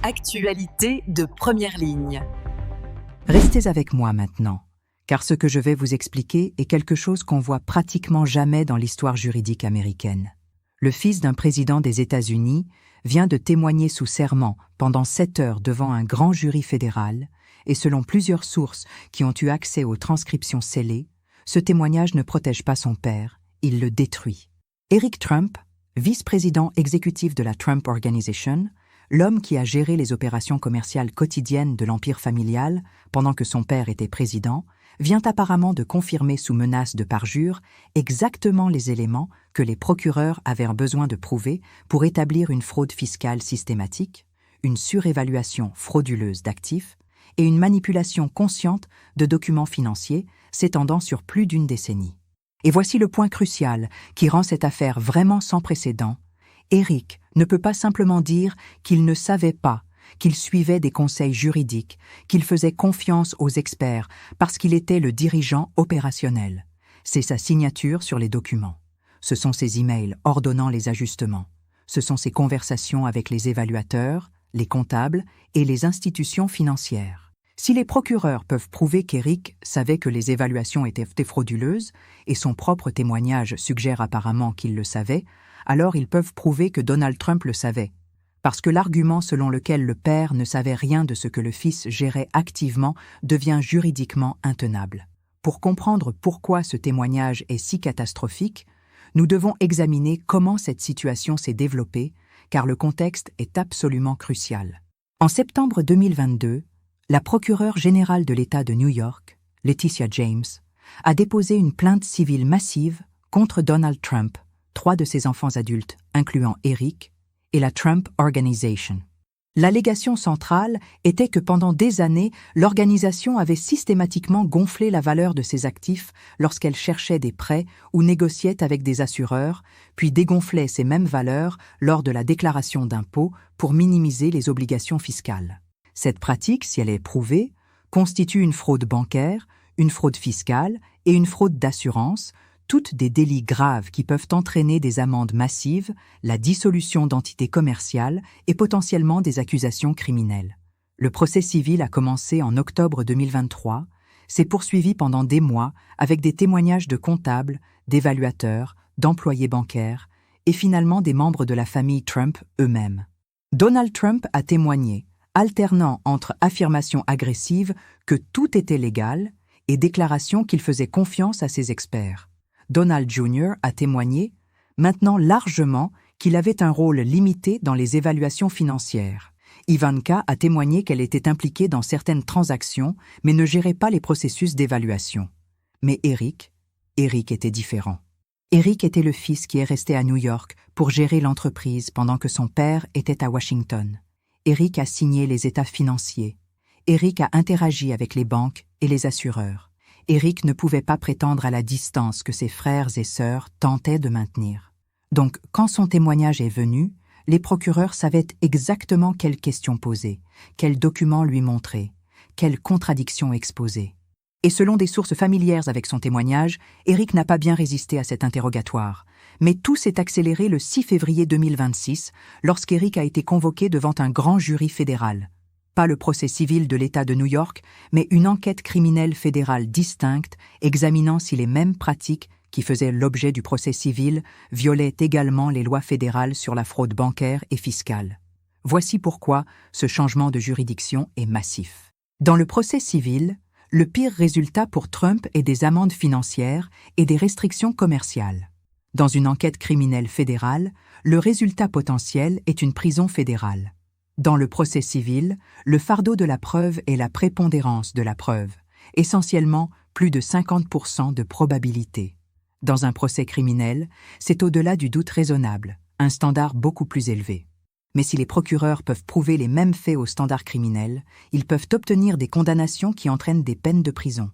Actualité de première ligne. Restez avec moi maintenant, car ce que je vais vous expliquer est quelque chose qu'on voit pratiquement jamais dans l'histoire juridique américaine. Le fils d'un président des États-Unis vient de témoigner sous serment pendant 7 heures devant un grand jury fédéral, et selon plusieurs sources qui ont eu accès aux transcriptions scellées, ce témoignage ne protège pas son père, il le détruit. Eric Trump, vice-président exécutif de la Trump Organization, l'homme qui a géré les opérations commerciales quotidiennes de l'empire familial pendant que son père était président, vient apparemment de confirmer sous menace de parjure exactement les éléments que les procureurs avaient besoin de prouver pour établir une fraude fiscale systématique, une surévaluation frauduleuse d'actifs et une manipulation consciente de documents financiers s'étendant sur plus d'une décennie. Et voici le point crucial qui rend cette affaire vraiment sans précédent. Eric ne peut pas simplement dire qu'il ne savait pas, qu'il suivait des conseils juridiques, qu'il faisait confiance aux experts parce qu'il était le dirigeant opérationnel. C'est sa signature sur les documents. Ce sont ses emails ordonnant les ajustements. Ce sont ses conversations avec les évaluateurs, les comptables et les institutions financières. Si les procureurs peuvent prouver qu'Eric savait que les évaluations étaient frauduleuses, et son propre témoignage suggère apparemment qu'il le savait, alors ils peuvent prouver que Donald Trump le savait. Parce que l'argument selon lequel le père ne savait rien de ce que le fils gérait activement devient juridiquement intenable. Pour comprendre pourquoi ce témoignage est si catastrophique, nous devons examiner comment cette situation s'est développée, car le contexte est absolument crucial. En septembre 2022, la procureure générale de l'État de New York, Letitia James, a déposé une plainte civile massive contre Donald Trump, 3 de ses enfants adultes, incluant Eric, et la Trump Organization. L'allégation centrale était que pendant des années, l'organisation avait systématiquement gonflé la valeur de ses actifs lorsqu'elle cherchait des prêts ou négociait avec des assureurs, puis dégonflait ces mêmes valeurs lors de la déclaration d'impôts pour minimiser les obligations fiscales. Cette pratique, si elle est prouvée, constitue une fraude bancaire, une fraude fiscale et une fraude d'assurance, toutes des délits graves qui peuvent entraîner des amendes massives, la dissolution d'entités commerciales et potentiellement des accusations criminelles. Le procès civil a commencé en octobre 2023, s'est poursuivi pendant des mois avec des témoignages de comptables, d'évaluateurs, d'employés bancaires et finalement des membres de la famille Trump eux-mêmes. Donald Trump a témoigné, alternant entre affirmations agressives que tout était légal et déclarations qu'il faisait confiance à ses experts. Donald Jr. a témoigné, maintenant largement, qu'il avait un rôle limité dans les évaluations financières. Ivanka a témoigné qu'elle était impliquée dans certaines transactions, mais ne gérait pas les processus d'évaluation. Mais Eric était différent. Eric était le fils qui est resté à New York pour gérer l'entreprise pendant que son père était à Washington. Eric a signé les états financiers. Eric a interagi avec les banques et les assureurs. Eric ne pouvait pas prétendre à la distance que ses frères et sœurs tentaient de maintenir. Donc, quand son témoignage est venu, les procureurs savaient exactement quelles questions poser, quels documents lui montrer, quelles contradictions exposer. Et selon des sources familières avec son témoignage, Eric n'a pas bien résisté à cet interrogatoire. Mais tout s'est accéléré le 6 février 2026, lorsqu'Eric a été convoqué devant un grand jury fédéral. Pas le procès civil de l'État de New York, mais une enquête criminelle fédérale distincte, examinant si les mêmes pratiques qui faisaient l'objet du procès civil violaient également les lois fédérales sur la fraude bancaire et fiscale. Voici pourquoi ce changement de juridiction est massif. Dans le procès civil, le pire résultat pour Trump est des amendes financières et des restrictions commerciales. Dans une enquête criminelle fédérale, le résultat potentiel est une prison fédérale. Dans le procès civil, le fardeau de la preuve est la prépondérance de la preuve, essentiellement plus de 50% de probabilité. Dans un procès criminel, c'est au-delà du doute raisonnable, un standard beaucoup plus élevé. Mais si les procureurs peuvent prouver les mêmes faits au standard criminel, ils peuvent obtenir des condamnations qui entraînent des peines de prison,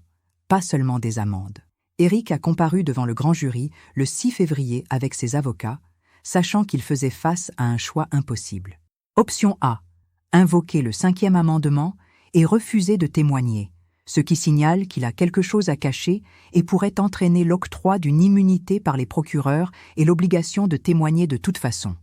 pas seulement des amendes. Eric a comparu devant le grand jury le 6 février avec ses avocats, sachant qu'il faisait face à un choix impossible. Option A. Invoquer le 5e amendement et refuser de témoigner, ce qui signale qu'il a quelque chose à cacher et pourrait entraîner l'octroi d'une immunité par les procureurs et l'obligation de témoigner de toute façon.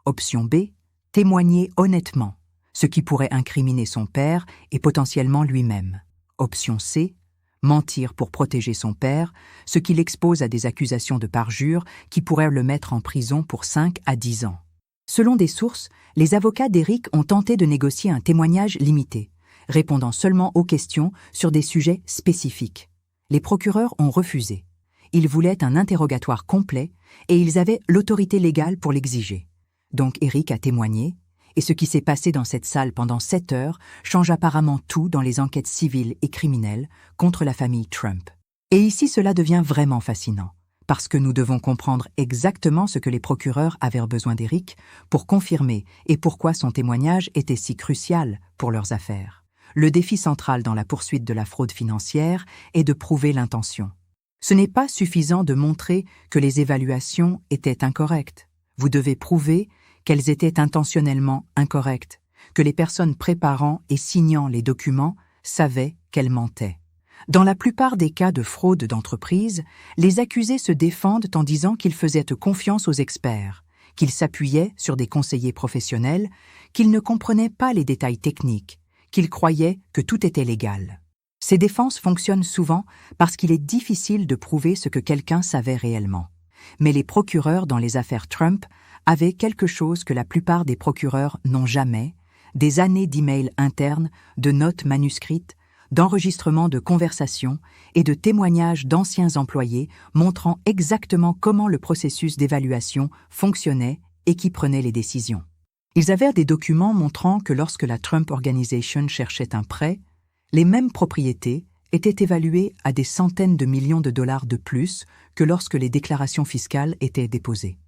Option B. Témoigner honnêtement, ce qui pourrait incriminer son père et potentiellement lui-même. Option C, mentir pour protéger son père, ce qui l'expose à des accusations de parjure qui pourraient le mettre en prison pour 5 à 10 ans. Selon des sources, les avocats d'Eric ont tenté de négocier un témoignage limité, répondant seulement aux questions sur des sujets spécifiques. Les procureurs ont refusé. Ils voulaient un interrogatoire complet et ils avaient l'autorité légale pour l'exiger. Donc Eric a témoigné, et ce qui s'est passé dans cette salle pendant 7 heures change apparemment tout dans les enquêtes civiles et criminelles contre la famille Trump. Et ici cela devient vraiment fascinant, parce que nous devons comprendre exactement ce que les procureurs avaient besoin d'Eric pour confirmer et pourquoi son témoignage était si crucial pour leurs affaires. Le défi central dans la poursuite de la fraude financière est de prouver l'intention. Ce n'est pas suffisant de montrer que les évaluations étaient incorrectes. Vous devez prouver qu'elles étaient intentionnellement incorrectes, que les personnes préparant et signant les documents savaient qu'elles mentaient. Dans la plupart des cas de fraude d'entreprise, les accusés se défendent en disant qu'ils faisaient confiance aux experts, qu'ils s'appuyaient sur des conseillers professionnels, qu'ils ne comprenaient pas les détails techniques, qu'ils croyaient que tout était légal. Ces défenses fonctionnent souvent parce qu'il est difficile de prouver ce que quelqu'un savait réellement. Mais les procureurs dans les affaires Trump avaient quelque chose que la plupart des procureurs n'ont jamais, des années d'emails internes, de notes manuscrites, d'enregistrements de conversations et de témoignages d'anciens employés montrant exactement comment le processus d'évaluation fonctionnait et qui prenait les décisions. Ils avaient des documents montrant que lorsque la Trump Organization cherchait un prêt, les mêmes propriétés étaient évaluées à des centaines de millions de dollars de plus que lorsque les déclarations fiscales étaient déposées.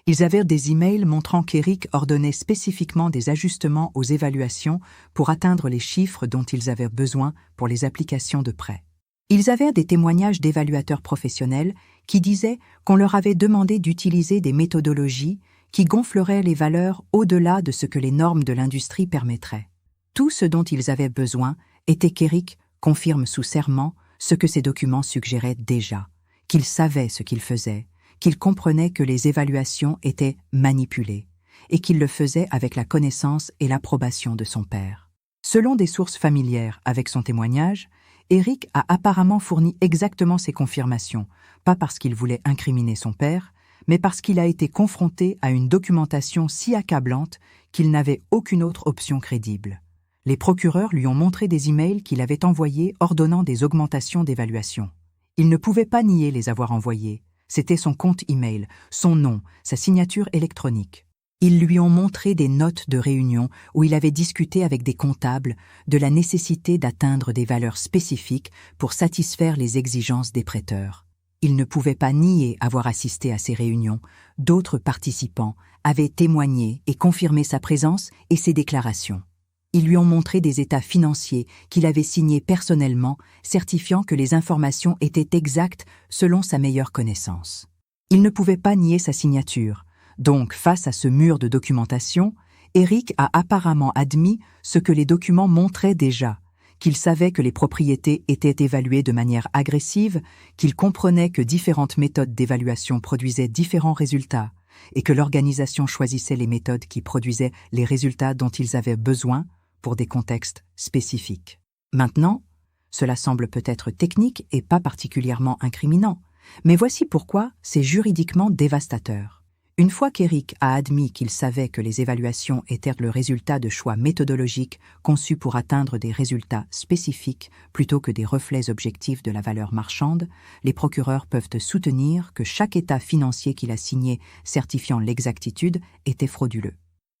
Ils avaient des emails montrant qu'Eric ordonnait spécifiquement des ajustements aux évaluations pour atteindre les chiffres dont ils avaient besoin pour les applications de prêt. Ils avaient des témoignages d'évaluateurs professionnels qui disaient qu'on leur avait demandé d'utiliser des méthodologies qui gonfleraient les valeurs au-delà de ce que les normes de l'industrie permettraient. Tout ce dont ils avaient besoin était qu'Eric confirme sous serment ce que ces documents suggéraient déjà, qu'il savait ce qu'il faisait, qu'il comprenait que les évaluations étaient manipulées et qu'il le faisait avec la connaissance et l'approbation de son père. Selon des sources familières avec son témoignage, Eric a apparemment fourni exactement ces confirmations, pas parce qu'il voulait incriminer son père, mais parce qu'il a été confronté à une documentation si accablante qu'il n'avait aucune autre option crédible. Les procureurs lui ont montré des emails qu'il avait envoyés ordonnant des augmentations d'évaluation. Il ne pouvait pas nier les avoir envoyés. C'était son compte email, son nom, sa signature électronique. Ils lui ont montré des notes de réunion où il avait discuté avec des comptables de la nécessité d'atteindre des valeurs spécifiques pour satisfaire les exigences des prêteurs. Il ne pouvait pas nier avoir assisté à ces réunions. D'autres participants avaient témoigné et confirmé sa présence et ses déclarations. Ils lui ont montré des états financiers qu'il avait signés personnellement, certifiant que les informations étaient exactes selon sa meilleure connaissance. Il ne pouvait pas nier sa signature. Donc, face à ce mur de documentation, Eric a apparemment admis ce que les documents montraient déjà, qu'il savait que les propriétés étaient évaluées de manière agressive, qu'il comprenait que différentes méthodes d'évaluation produisaient différents résultats, et que l'organisation choisissait les méthodes qui produisaient les résultats dont ils avaient besoin pour des contextes spécifiques. Maintenant, cela semble peut-être technique et pas particulièrement incriminant, mais voici pourquoi c'est juridiquement dévastateur. Une fois qu'Eric a admis qu'il savait que les évaluations étaient le résultat de choix méthodologiques conçus pour atteindre des résultats spécifiques plutôt que des reflets objectifs de la valeur marchande, les procureurs peuvent soutenir que chaque état financier qu'il a signé certifiant l'exactitude était frauduleux.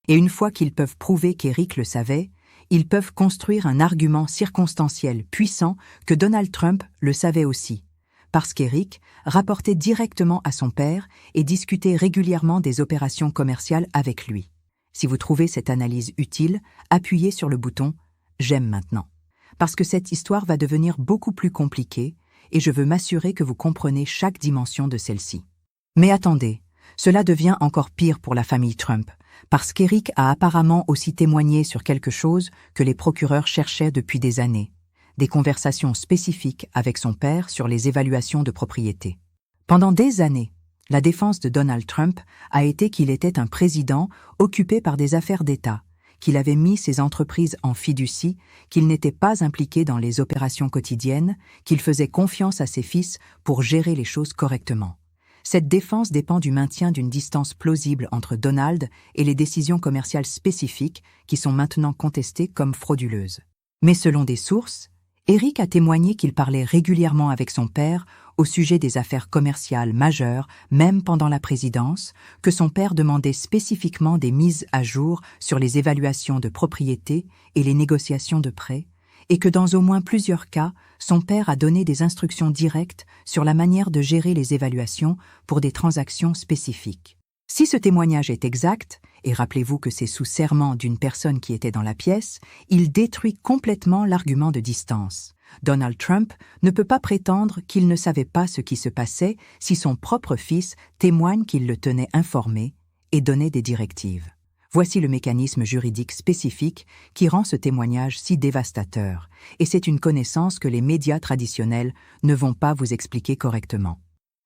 Et une fois qu'ils peuvent prouver qu'Eric le savait, ils peuvent construire un argument circonstanciel puissant que Donald Trump le savait aussi, parce qu'Eric rapportait directement à son père et discutait régulièrement des opérations commerciales avec lui. Si vous trouvez cette analyse utile, appuyez sur le bouton « J'aime maintenant », parce que cette histoire va devenir beaucoup plus compliquée et je veux m'assurer que vous comprenez chaque dimension de celle-ci. Mais attendez, cela devient encore pire pour la famille Trump, parce qu'Eric a apparemment aussi témoigné sur quelque chose que les procureurs cherchaient depuis des années, des conversations spécifiques avec son père sur les évaluations de propriété. Pendant des années, la défense de Donald Trump a été qu'il était un président occupé par des affaires d'État, qu'il avait mis ses entreprises en fiducie, qu'il n'était pas impliqué dans les opérations quotidiennes, qu'il faisait confiance à ses fils pour gérer les choses correctement. Cette défense dépend du maintien d'une distance plausible entre Donald et les décisions commerciales spécifiques qui sont maintenant contestées comme frauduleuses. Mais selon des sources, Eric a témoigné qu'il parlait régulièrement avec son père au sujet des affaires commerciales majeures, même pendant la présidence, que son père demandait spécifiquement des mises à jour sur les évaluations de propriété et les négociations de prêts, et que dans au moins plusieurs cas, son père a donné des instructions directes sur la manière de gérer les évaluations pour des transactions spécifiques. Si ce témoignage est exact, et rappelez-vous que c'est sous serment d'une personne qui était dans la pièce, il détruit complètement l'argument de distance. Donald Trump ne peut pas prétendre qu'il ne savait pas ce qui se passait si son propre fils témoigne qu'il le tenait informé et donnait des directives. Voici le mécanisme juridique spécifique qui rend ce témoignage si dévastateur, et c'est une connaissance que les médias traditionnels ne vont pas vous expliquer correctement.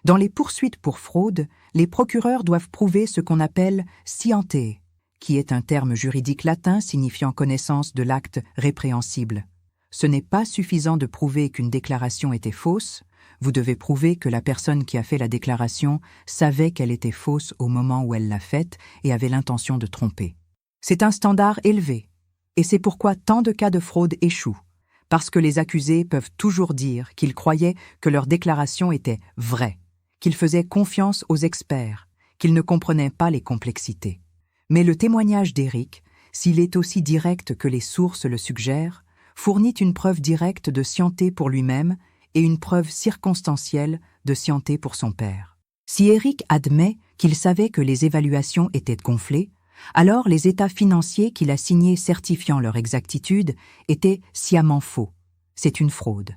Dans les poursuites pour fraude, les procureurs doivent prouver ce qu'on appelle sciente, qui est un terme juridique latin signifiant connaissance de l'acte répréhensible. Ce n'est pas suffisant de prouver qu'une déclaration était fausse, vous devez prouver que la personne qui a fait la déclaration savait qu'elle était fausse au moment où elle l'a faite et avait l'intention de tromper. C'est un standard élevé, et c'est pourquoi tant de cas de fraude échouent, parce que les accusés peuvent toujours dire qu'ils croyaient que leur déclaration était vraie, qu'ils faisaient confiance aux experts, qu'ils ne comprenaient pas les complexités. Mais le témoignage d'Eric, s'il est aussi direct que les sources le suggèrent, fournit une preuve directe de scienté pour lui-même et une preuve circonstancielle de scienté pour son père. Si Eric admet qu'il savait que les évaluations étaient gonflées, alors les états financiers qu'il a signés certifiant leur exactitude étaient sciemment faux. C'est une fraude.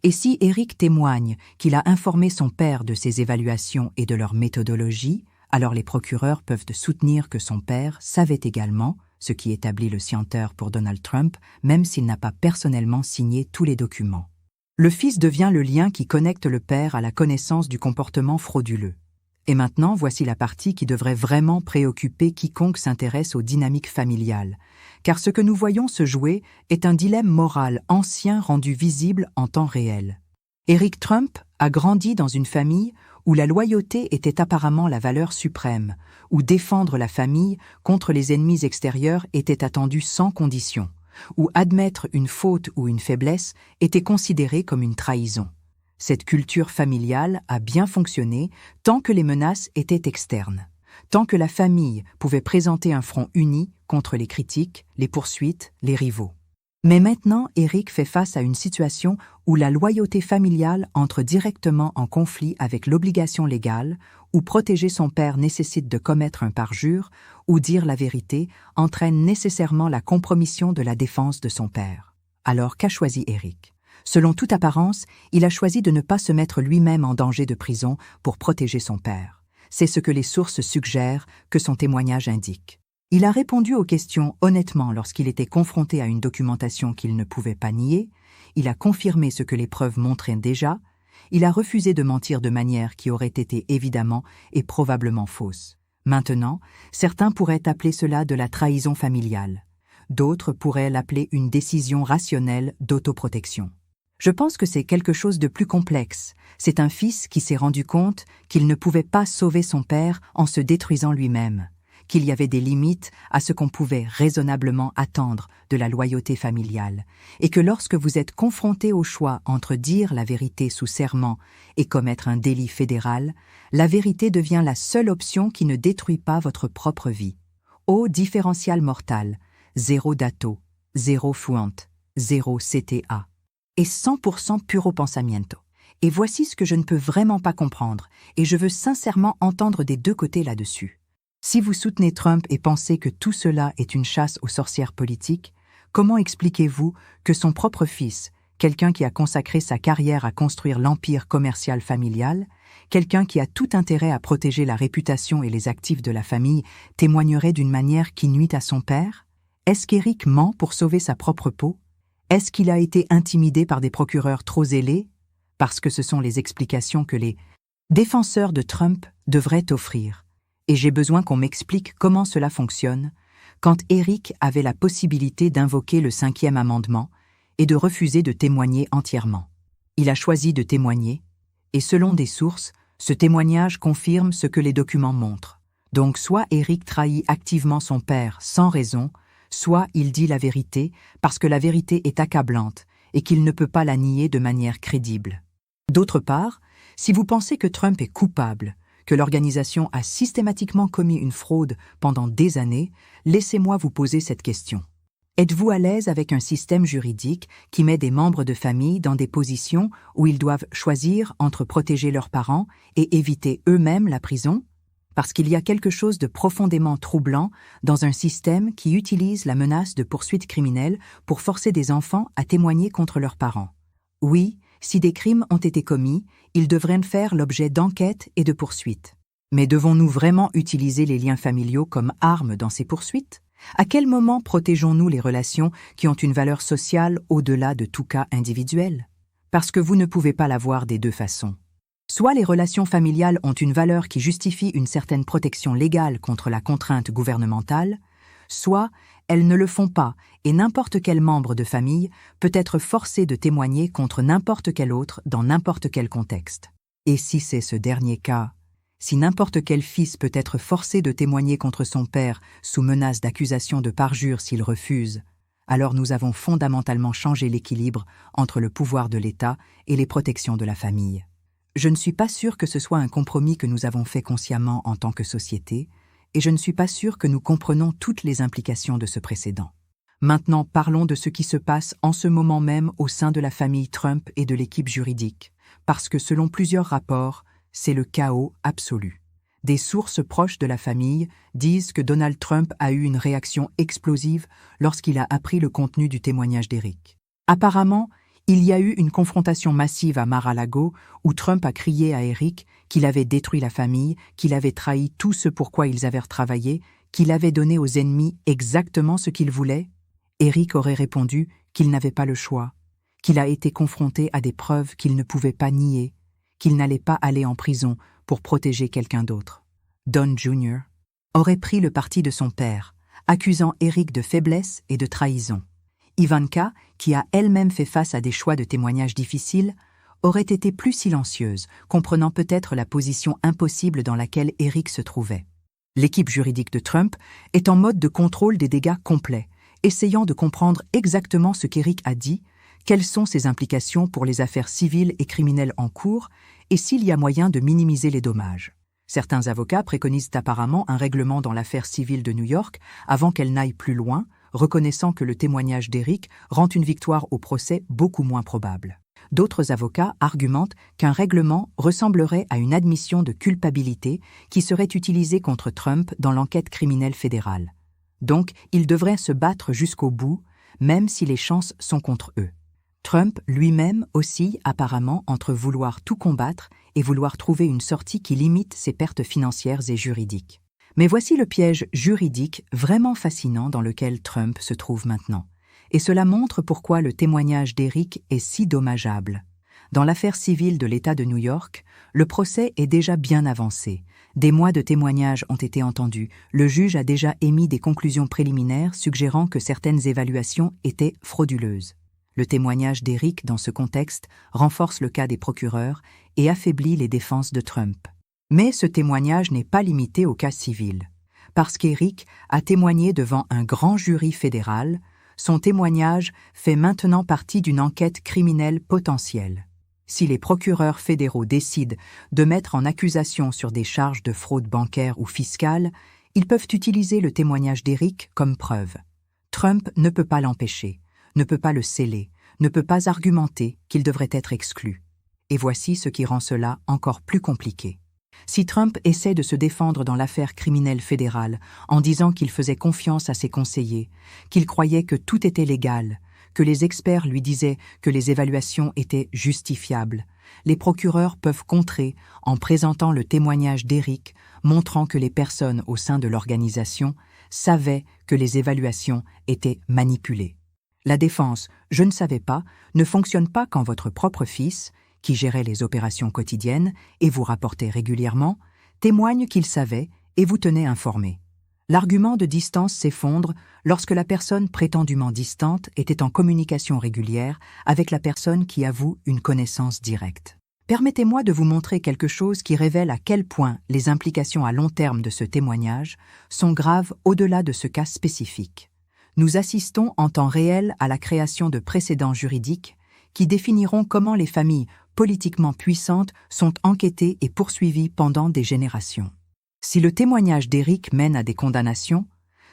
Et si Eric témoigne qu'il a informé son père de ses évaluations et de leur méthodologie, alors les procureurs peuvent soutenir que son père savait également, ce qui établit le scienteur pour Donald Trump, même s'il n'a pas personnellement signé tous les documents. Le fils devient le lien qui connecte le père à la connaissance du comportement frauduleux. Et maintenant, voici la partie qui devrait vraiment préoccuper quiconque s'intéresse aux dynamiques familiales, car ce que nous voyons se jouer est un dilemme moral ancien rendu visible en temps réel. Eric Trump a grandi dans une famille où la loyauté était apparemment la valeur suprême, où défendre la famille contre les ennemis extérieurs était attendu sans condition, où admettre une faute ou une faiblesse était considéré comme une trahison. Cette culture familiale a bien fonctionné tant que les menaces étaient externes, tant que la famille pouvait présenter un front uni contre les critiques, les poursuites, les rivaux. Mais maintenant, Eric fait face à une situation où la loyauté familiale entre directement en conflit avec l'obligation légale, où protéger son père nécessite de commettre un parjure, ou dire la vérité entraîne nécessairement la compromission de la défense de son père. Alors qu'a choisi Eric ? Selon toute apparence, il a choisi de ne pas se mettre lui-même en danger de prison pour protéger son père. C'est ce que les sources suggèrent, que son témoignage indique. Il a répondu aux questions honnêtement lorsqu'il était confronté à une documentation qu'il ne pouvait pas nier, il a confirmé ce que les preuves montraient déjà, il a refusé de mentir de manière qui aurait été évidemment et probablement fausse. Maintenant, certains pourraient appeler cela de la trahison familiale. D'autres pourraient l'appeler une décision rationnelle d'autoprotection. Je pense que c'est quelque chose de plus complexe. C'est un fils qui s'est rendu compte qu'il ne pouvait pas sauver son père en se détruisant lui-même, qu'il y avait des limites à ce qu'on pouvait raisonnablement attendre de la loyauté familiale, et que lorsque vous êtes confronté au choix entre dire la vérité sous serment et commettre un délit fédéral, la vérité devient la seule option qui ne détruit pas votre propre vie. Au différentiel mortal, zéro dato, zéro fuente, zéro CTA. Et 100% puro pensamiento. Et voici ce que je ne peux vraiment pas comprendre, et je veux sincèrement entendre des deux côtés là-dessus. Si vous soutenez Trump et pensez que tout cela est une chasse aux sorcières politiques, comment expliquez-vous que son propre fils, quelqu'un qui a consacré sa carrière à construire l'empire commercial familial, quelqu'un qui a tout intérêt à protéger la réputation et les actifs de la famille, témoignerait d'une manière qui nuit à son père? Est-ce qu'Eric ment pour sauver sa propre peau? Est-ce qu'il a été intimidé par des procureurs trop zélés? Parce que ce sont les explications que les défenseurs de Trump devraient offrir. Et j'ai besoin qu'on m'explique comment cela fonctionne, quand Eric avait la possibilité d'invoquer le 5e amendement et de refuser de témoigner entièrement. Il a choisi de témoigner, et selon des sources, ce témoignage confirme ce que les documents montrent. Donc soit Eric trahit activement son père sans raison, soit il dit la vérité parce que la vérité est accablante et qu'il ne peut pas la nier de manière crédible. D'autre part, si vous pensez que Trump est coupable, que l'organisation a systématiquement commis une fraude pendant des années, laissez-moi vous poser cette question. Êtes-vous à l'aise avec un système juridique qui met des membres de famille dans des positions où ils doivent choisir entre protéger leurs parents et éviter eux-mêmes la prison? Parce qu'il y a quelque chose de profondément troublant dans un système qui utilise la menace de poursuites criminelles pour forcer des enfants à témoigner contre leurs parents. Oui, si des crimes ont été commis, ils devraient faire l'objet d'enquêtes et de poursuites. Mais devons-nous vraiment utiliser les liens familiaux comme armes dans ces poursuites? À quel moment protégeons-nous les relations qui ont une valeur sociale au-delà de tout cas individuel? Parce que vous ne pouvez pas l'avoir des deux façons. Soit les relations familiales ont une valeur qui justifie une certaine protection légale contre la contrainte gouvernementale, soit elles ne le font pas et n'importe quel membre de famille peut être forcé de témoigner contre n'importe quel autre dans n'importe quel contexte. Et si c'est ce dernier cas, si n'importe quel fils peut être forcé de témoigner contre son père sous menace d'accusation de parjure s'il refuse, alors nous avons fondamentalement changé l'équilibre entre le pouvoir de l'État et les protections de la famille. Je ne suis pas sûr que ce soit un compromis que nous avons fait consciemment en tant que société, et je ne suis pas sûr que nous comprenons toutes les implications de ce précédent. Maintenant, parlons de ce qui se passe en ce moment même au sein de la famille Trump et de l'équipe juridique, parce que selon plusieurs rapports, c'est le chaos absolu. Des sources proches de la famille disent que Donald Trump a eu une réaction explosive lorsqu'il a appris le contenu du témoignage d'Eric. Apparemment, il y a eu une confrontation massive à Mar-a-Lago où Trump a crié à Eric qu'il avait détruit la famille, qu'il avait trahi tout ce pour quoi ils avaient travaillé, qu'il avait donné aux ennemis exactement ce qu'ils voulaient. Eric aurait répondu qu'il n'avait pas le choix, qu'il a été confronté à des preuves qu'il ne pouvait pas nier, qu'il n'allait pas aller en prison pour protéger quelqu'un d'autre. Don Jr. aurait pris le parti de son père, accusant Eric de faiblesse et de trahison. Ivanka, qui a elle-même fait face à des choix de témoignage difficiles, aurait été plus silencieuse, comprenant peut-être la position impossible dans laquelle Eric se trouvait. L'équipe juridique de Trump est en mode de contrôle des dégâts complet, essayant de comprendre exactement ce qu'Eric a dit, quelles sont ses implications pour les affaires civiles et criminelles en cours, et s'il y a moyen de minimiser les dommages. Certains avocats préconisent apparemment un règlement dans l'affaire civile de New York avant qu'elle n'aille plus loin, reconnaissant que le témoignage d'Eric rend une victoire au procès beaucoup moins probable. D'autres avocats argumentent qu'un règlement ressemblerait à une admission de culpabilité qui serait utilisée contre Trump dans l'enquête criminelle fédérale. Donc, ils devraient se battre jusqu'au bout, même si les chances sont contre eux. Trump lui-même oscille apparemment entre vouloir tout combattre et vouloir trouver une sortie qui limite ses pertes financières et juridiques. Mais voici le piège juridique vraiment fascinant dans lequel Trump se trouve maintenant. Et cela montre pourquoi le témoignage d'Eric est si dommageable. Dans l'affaire civile de l'État de New York, le procès est déjà bien avancé. Des mois de témoignages ont été entendus. Le juge a déjà émis des conclusions préliminaires suggérant que certaines évaluations étaient frauduleuses. Le témoignage d'Eric dans ce contexte renforce le cas des procureurs et affaiblit les défenses de Trump. Mais ce témoignage n'est pas limité au cas civil. Parce qu'Eric a témoigné devant un grand jury fédéral, son témoignage fait maintenant partie d'une enquête criminelle potentielle. Si les procureurs fédéraux décident de mettre en accusation sur des charges de fraude bancaire ou fiscale, ils peuvent utiliser le témoignage d'Eric comme preuve. Trump ne peut pas l'empêcher, ne peut pas le sceller, ne peut pas argumenter qu'il devrait être exclu. Et voici ce qui rend cela encore plus compliqué. Si Trump essaie de se défendre dans l'affaire criminelle fédérale en disant qu'il faisait confiance à ses conseillers, qu'il croyait que tout était légal, que les experts lui disaient que les évaluations étaient justifiables, les procureurs peuvent contrer en présentant le témoignage d'Eric, montrant que les personnes au sein de l'organisation savaient que les évaluations étaient manipulées. La défense « je ne savais pas » ne fonctionne pas quand votre propre fils, qui gérait les opérations quotidiennes et vous rapportait régulièrement, témoigne qu'il savait et vous tenait informé. L'argument de distance s'effondre lorsque la personne prétendument distante était en communication régulière avec la personne qui avoue une connaissance directe. Permettez-moi de vous montrer quelque chose qui révèle à quel point les implications à long terme de ce témoignage sont graves au-delà de ce cas spécifique. Nous assistons en temps réel à la création de précédents juridiques qui définiront comment les familles politiquement puissantes sont enquêtées et poursuivies pendant des générations. Si le témoignage d'Eric mène à des condamnations,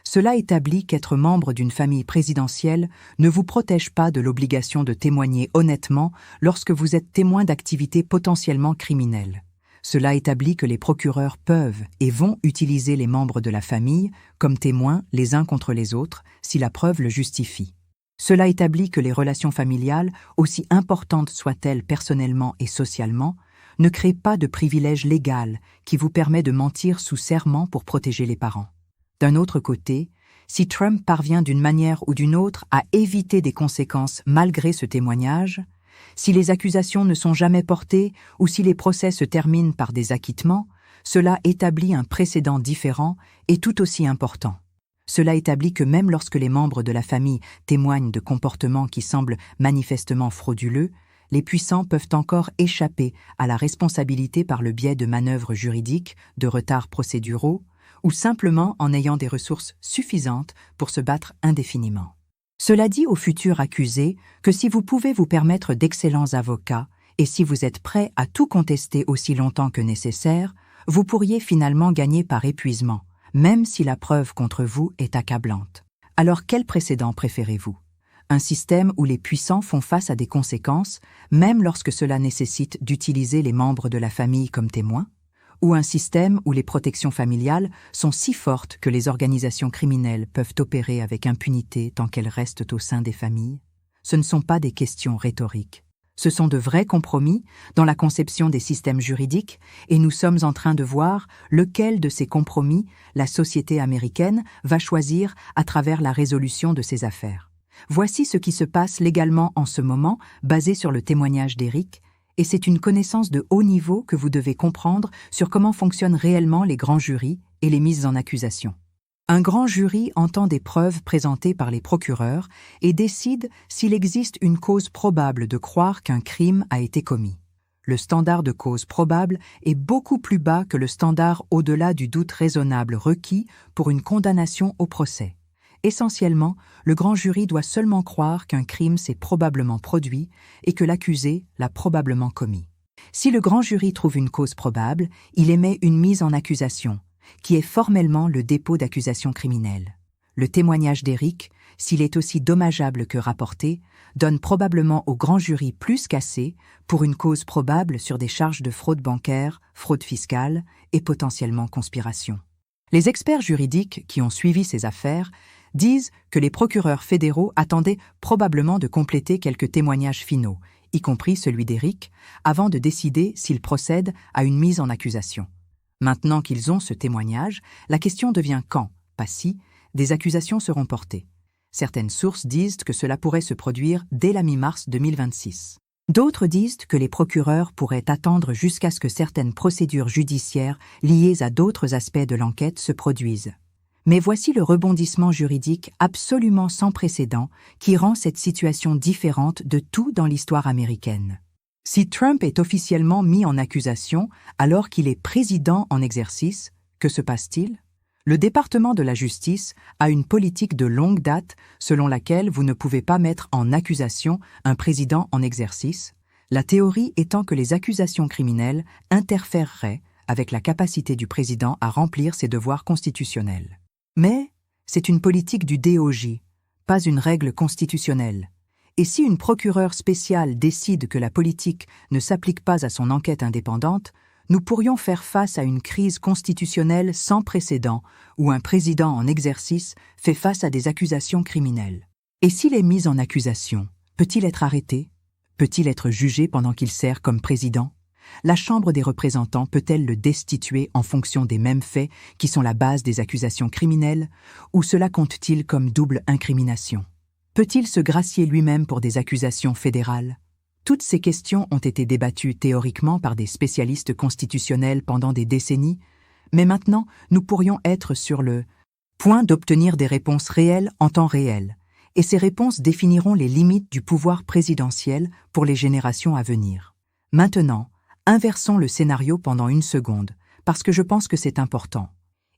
cela établit qu'être membre d'une famille présidentielle ne vous protège pas de l'obligation de témoigner honnêtement lorsque vous êtes témoin d'activités potentiellement criminelles. Cela établit que les procureurs peuvent et vont utiliser les membres de la famille comme témoins les uns contre les autres si la preuve le justifie. Cela établit que les relations familiales, aussi importantes soient-elles personnellement et socialement, ne créent pas de privilège légal qui vous permet de mentir sous serment pour protéger les parents. D'un autre côté, si Trump parvient d'une manière ou d'une autre à éviter des conséquences malgré ce témoignage, si les accusations ne sont jamais portées ou si les procès se terminent par des acquittements, cela établit un précédent différent et tout aussi important. Cela établit que même lorsque les membres de la famille témoignent de comportements qui semblent manifestement frauduleux, les puissants peuvent encore échapper à la responsabilité par le biais de manœuvres juridiques, de retards procéduraux, ou simplement en ayant des ressources suffisantes pour se battre indéfiniment. Cela dit aux futurs accusés que si vous pouvez vous permettre d'excellents avocats et si vous êtes prêt à tout contester aussi longtemps que nécessaire, vous pourriez finalement gagner par épuisement, même si la preuve contre vous est accablante. Alors quel précédent préférez-vous ? Un système où les puissants font face à des conséquences, même lorsque cela nécessite d'utiliser les membres de la famille comme témoins, ou un système où les protections familiales sont si fortes que les organisations criminelles peuvent opérer avec impunité tant qu'elles restent au sein des familles? Ce ne sont pas des questions rhétoriques. Ce sont de vrais compromis dans la conception des systèmes juridiques et nous sommes en train de voir lequel de ces compromis la société américaine va choisir à travers la résolution de ces affaires. Voici ce qui se passe légalement en ce moment, basé sur le témoignage d'Eric, et c'est une connaissance de haut niveau que vous devez comprendre sur comment fonctionnent réellement les grands jurys et les mises en accusation. Un grand jury entend des preuves présentées par les procureurs et décide s'il existe une cause probable de croire qu'un crime a été commis. Le standard de cause probable est beaucoup plus bas que le standard au-delà du doute raisonnable requis pour une condamnation au procès. Essentiellement, le grand jury doit seulement croire qu'un crime s'est probablement produit et que l'accusé l'a probablement commis. Si le grand jury trouve une cause probable, il émet une mise en accusation, qui est formellement le dépôt d'accusation criminelle. Le témoignage d'Eric, s'il est aussi dommageable que rapporté, donne probablement au grand jury plus qu'assez pour une cause probable sur des charges de fraude bancaire, fraude fiscale et potentiellement conspiration. Les experts juridiques qui ont suivi ces affaires disent que les procureurs fédéraux attendaient probablement de compléter quelques témoignages finaux, y compris celui d'Eric, avant de décider s'ils procèdent à une mise en accusation. Maintenant qu'ils ont ce témoignage, la question devient quand, pas si, des accusations seront portées. Certaines sources disent que cela pourrait se produire dès la mi-mars 2026. D'autres disent que les procureurs pourraient attendre jusqu'à ce que certaines procédures judiciaires liées à d'autres aspects de l'enquête se produisent. Mais voici le rebondissement juridique absolument sans précédent qui rend cette situation différente de tout dans l'histoire américaine. Si Trump est officiellement mis en accusation alors qu'il est président en exercice, que se passe-t-il? Le département de la justice a une politique de longue date selon laquelle vous ne pouvez pas mettre en accusation un président en exercice, la théorie étant que les accusations criminelles interféreraient avec la capacité du président à remplir ses devoirs constitutionnels. Mais c'est une politique du DOJ, pas une règle constitutionnelle. Et si une procureure spéciale décide que la politique ne s'applique pas à son enquête indépendante, nous pourrions faire face à une crise constitutionnelle sans précédent où un président en exercice fait face à des accusations criminelles. Et s'il est mis en accusation, peut-il être arrêté? Peut-il être jugé pendant qu'il sert comme président? La Chambre des représentants peut-elle le destituer en fonction des mêmes faits qui sont la base des accusations criminelles, ou cela compte-t-il comme double incrimination? Peut-il se gracier lui-même pour des accusations fédérales? Toutes ces questions ont été débattues théoriquement par des spécialistes constitutionnels pendant des décennies, mais maintenant nous pourrions être sur le Point d'obtenir des réponses réelles en temps réel, et ces réponses définiront les limites du pouvoir présidentiel pour les générations à venir. Maintenant, inversons le scénario pendant une seconde, parce que je pense que c'est important.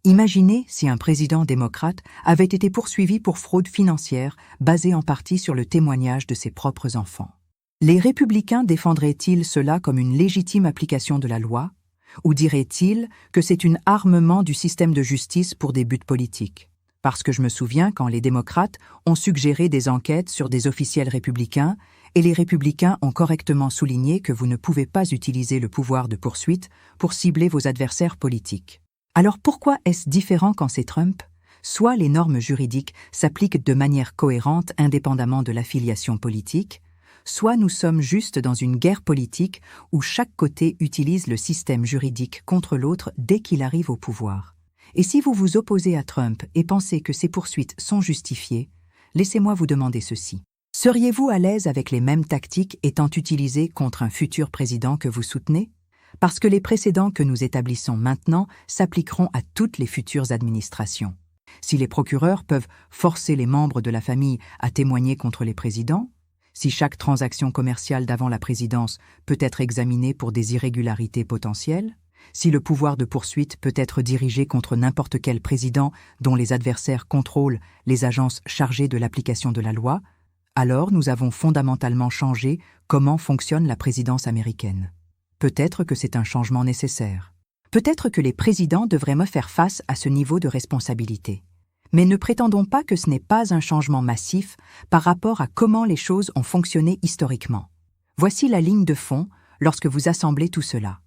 Imaginez si un président démocrate avait été poursuivi pour fraude financière basée en partie sur le témoignage de ses propres enfants. Les républicains défendraient-ils cela comme une légitime application de la loi, ou diraient-ils que c'est un armement du système de justice pour des buts politiques? Parce que je me souviens quand les démocrates ont suggéré des enquêtes sur des officiels républicains, et les républicains ont correctement souligné que vous ne pouvez pas utiliser le pouvoir de poursuite pour cibler vos adversaires politiques. Alors pourquoi est-ce différent quand c'est Trump? Soit les normes juridiques s'appliquent de manière cohérente indépendamment de l'affiliation politique, soit nous sommes juste dans une guerre politique où chaque côté utilise le système juridique contre l'autre dès qu'il arrive au pouvoir. Et si vous vous opposez à Trump et pensez que ces poursuites sont justifiées, laissez-moi vous demander ceci. Seriez-vous à l'aise avec les mêmes tactiques étant utilisées contre un futur président que vous soutenez? Parce que les précédents que nous établissons maintenant s'appliqueront à toutes les futures administrations. Si les procureurs peuvent forcer les membres de la famille à témoigner contre les présidents, si chaque transaction commerciale d'avant la présidence peut être examinée pour des irrégularités potentielles, si le pouvoir de poursuite peut être dirigé contre n'importe quel président dont les adversaires contrôlent les agences chargées de l'application de la loi, alors nous avons fondamentalement changé comment fonctionne la présidence américaine. Peut-être que c'est un changement nécessaire. Peut-être que les présidents devraient me faire face à ce niveau de responsabilité. Mais ne prétendons pas que ce n'est pas un changement massif par rapport à comment les choses ont fonctionné historiquement. Voici la ligne de fond lorsque vous assemblez tout cela.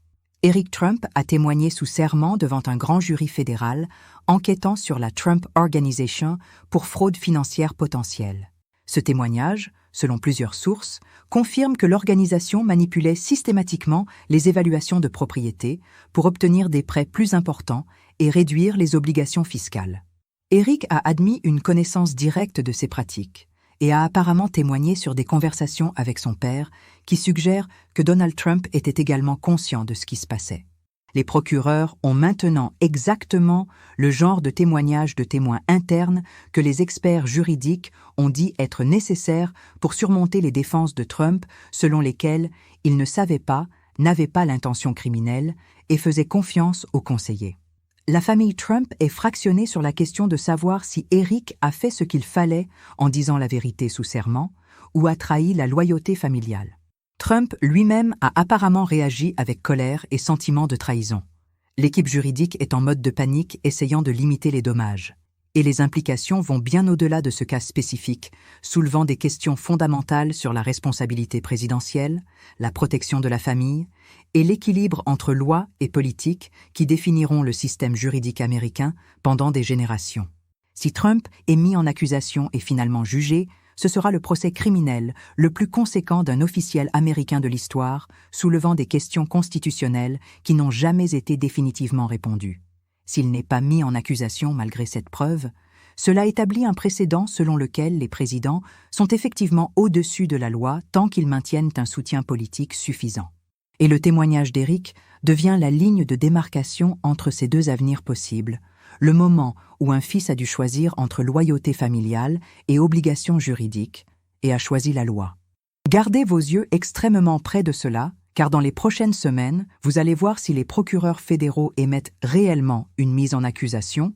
Eric Trump a témoigné sous serment devant un grand jury fédéral enquêtant sur la Trump Organization pour fraude financière potentielle. Ce témoignage, selon plusieurs sources, confirme que l'organisation manipulait systématiquement les évaluations de propriété pour obtenir des prêts plus importants et réduire les obligations fiscales. Eric a admis une connaissance directe de ces pratiques et a apparemment témoigné sur des conversations avec son père qui suggèrent que Donald Trump était également conscient de ce qui se passait. Les procureurs ont maintenant exactement le genre de témoignage de témoins internes que les experts juridiques ont dit être nécessaires pour surmonter les défenses de Trump selon lesquelles il ne savait pas, n'avait pas l'intention criminelle et faisait confiance aux conseillers. La famille Trump est fractionnée sur la question de savoir si Eric a fait ce qu'il fallait en disant la vérité sous serment ou a trahi la loyauté familiale. Trump lui-même a apparemment réagi avec colère et sentiment de trahison. L'équipe juridique est en mode de panique essayant de limiter les dommages. Et les implications vont bien au-delà de ce cas spécifique, soulevant des questions fondamentales sur la responsabilité présidentielle, la protection de la famille et l'équilibre entre loi et politique qui définiront le système juridique américain pendant des générations. Si Trump est mis en accusation et finalement jugé, ce sera le procès criminel le plus conséquent d'un officiel américain de l'histoire, soulevant des questions constitutionnelles qui n'ont jamais été définitivement répondues. S'il n'est pas mis en accusation malgré cette preuve, cela établit un précédent selon lequel les présidents sont effectivement au-dessus de la loi tant qu'ils maintiennent un soutien politique suffisant. Et le témoignage d'Eric devient la ligne de démarcation entre ces deux avenirs possibles, le moment où un fils a dû choisir entre loyauté familiale et obligation juridique, et a choisi la loi. Gardez vos yeux extrêmement près de cela, car dans les prochaines semaines, vous allez voir si les procureurs fédéraux émettent réellement une mise en accusation,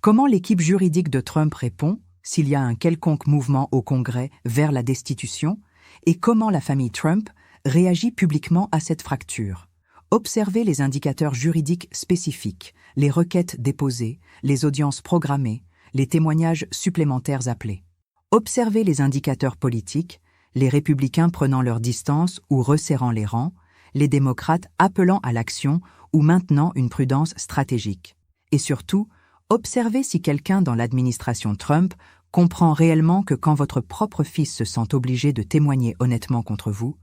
comment l'équipe juridique de Trump répond, s'il y a un quelconque mouvement au Congrès vers la destitution, et comment la famille Trump réagit publiquement à cette fracture. Observez les indicateurs juridiques spécifiques, les requêtes déposées, les audiences programmées, les témoignages supplémentaires appelés. Observez les indicateurs politiques, les républicains prenant leur distance ou resserrant les rangs, les démocrates appelant à l'action ou maintenant une prudence stratégique. Et surtout, observez si quelqu'un dans l'administration Trump comprend réellement que quand votre propre fils se sent obligé de témoigner honnêtement contre vous,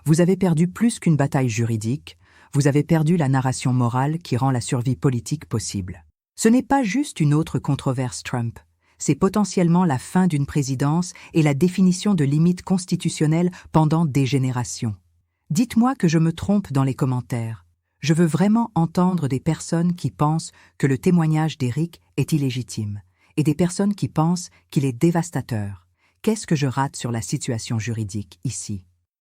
vous avez perdu plus qu'une bataille juridique, vous avez perdu la narration morale qui rend la survie politique possible. Ce n'est pas juste une autre controverse Trump, c'est potentiellement la fin d'une présidence et la définition de limites constitutionnelles pendant des générations. Dites-moi que je me trompe dans les commentaires. Je veux vraiment entendre des personnes qui pensent que le témoignage d'Eric est illégitime et des personnes qui pensent qu'il est dévastateur. Qu'est-ce que je rate sur la situation juridique ici?